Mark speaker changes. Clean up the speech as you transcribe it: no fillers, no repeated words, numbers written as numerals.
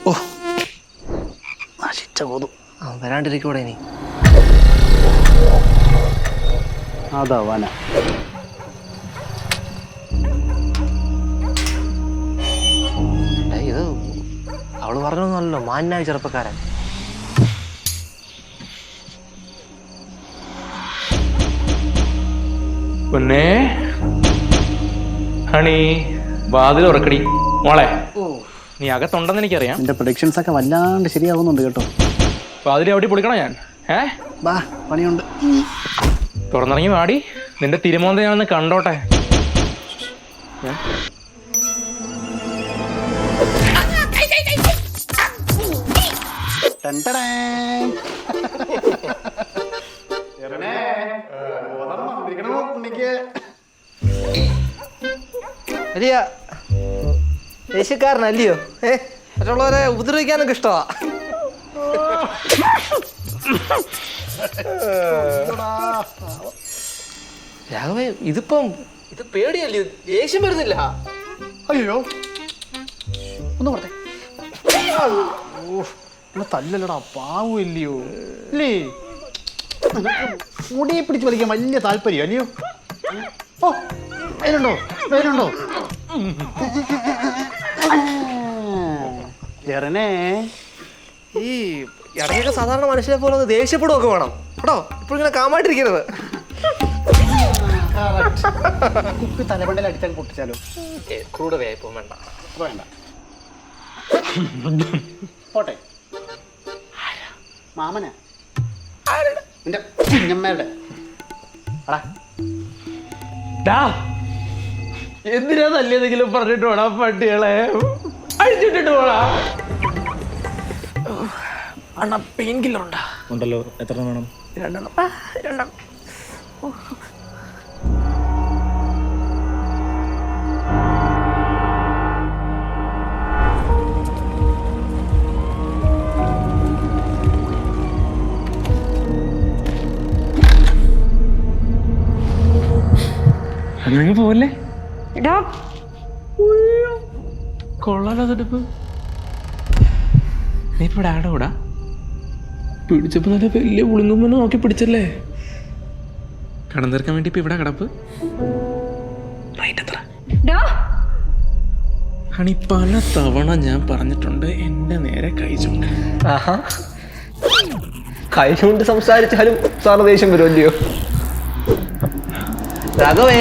Speaker 1: ഓ നശിച്ച പോതു വരാണ്ടിരിക്കൂടെ ഇനി.
Speaker 2: അതാ വന.
Speaker 1: ഇത് അവള് പറഞ്ഞൊന്നുമല്ലോ, മാന്യായ ചെറുപ്പക്കാരൻ.
Speaker 3: പൊന്നേ ഹണി, വാതിൽ ഉറക്കടി മോളെ. നീ അകത്തുണ്ടെന്ന് എനിക്കറിയാം.
Speaker 2: എന്റെ പ്രൊഡിക്ഷൻസ് ഒക്കെ വല്ലാണ്ട് ശരിയാവുന്നുണ്ട് കേട്ടോ.
Speaker 3: വാതിൽ അവിടെ പൊളിക്കണോ ഞാൻ?
Speaker 2: ബാ, പണിയുണ്ട്.
Speaker 3: തുറന്നിറങ്ങി വാടി, നിന്റെ തിരുമോന്ത ഞാനൊന്ന് കണ്ടോട്ടെ.
Speaker 1: അല്ലയോ ദേശക്കാരനല്ലയോ? മറ്റുള്ളവരെ ഉപദ്രവിക്കാനൊക്കെ ഇഷ്ടമാ. രാഘവേ, ഇത് പേടിയല്ലയോ? ദേഷ്യം വരുന്നില്ല?
Speaker 2: അയ്യോ, ഒന്ന് പറഞ്ഞേ. തല്ലല്ലടാ, പാവല്ലയോ അല്ലേ? മുടിയെ പിടിച്ച് വലിക്കാൻ വലിയ താല്പര്യം അല്ലയോ? ഓ, വേരുണ്ടോ വേരുണ്ടോ? ജെറനെ,
Speaker 1: ഈ ഇടയ്ക്കൊക്കെ സാധാരണ മനുഷ്യനെ പോലെ ഒന്ന് ദേഷ്യപ്പെടുകയൊക്കെ വേണം കേട്ടോ. ഇപ്പോൾ ഇങ്ങനെ കാമായിട്ടിരിക്കരുത്.
Speaker 2: കുപ്പി തലമണ്ടയിൽ അടിച്ചാൽ പൊട്ടിച്ചാലോ?
Speaker 1: ക്രൂഡ് വേയപ്പം വേണ്ട.
Speaker 2: വേണ്ട, പോട്ടെ. മാമനാ എന്റെ കുഞ്ഞമ്മയുടെ.
Speaker 3: എന്തിനാ നല്ലതെങ്കിലും പറഞ്ഞിട്ട് വേണം പട്ടികളെ അഴിച്ചിട്ടിട്ട് പോടാ.
Speaker 1: അണ്ണാ, പെയിൻ കില്ലർ ഉണ്ടാ?
Speaker 4: ഉണ്ടല്ലോ. എത്ര വേണം?
Speaker 1: 2 എണ്ണം.
Speaker 3: അങ്ങനെ പോലെ കൊള്ളാലോ തടുപ്പ്. നീ ഇപ്പൊ ഇവിടെ ആടെ കൂടാ പിടിച്ചപ്പോ നല്ല വലിയ പുളിങ്ങുമ്പോ നോക്കി പിടിച്ചല്ലേ. കടം തീർക്കാൻ വേണ്ടി ഇപ്പൊ ഇവിടെ കിടപ്പ്. ഹണി, പല തവണ ഞാൻ പറഞ്ഞിട്ടുണ്ട് എന്റെ നേരെ കഴിച്ചുണ്ട്.
Speaker 1: കഴിച്ചുകൊണ്ട് സംസാരിച്ചാലും സാറിന് ദേഷ്യം വരുമല്ലയോ? രാഘവേ,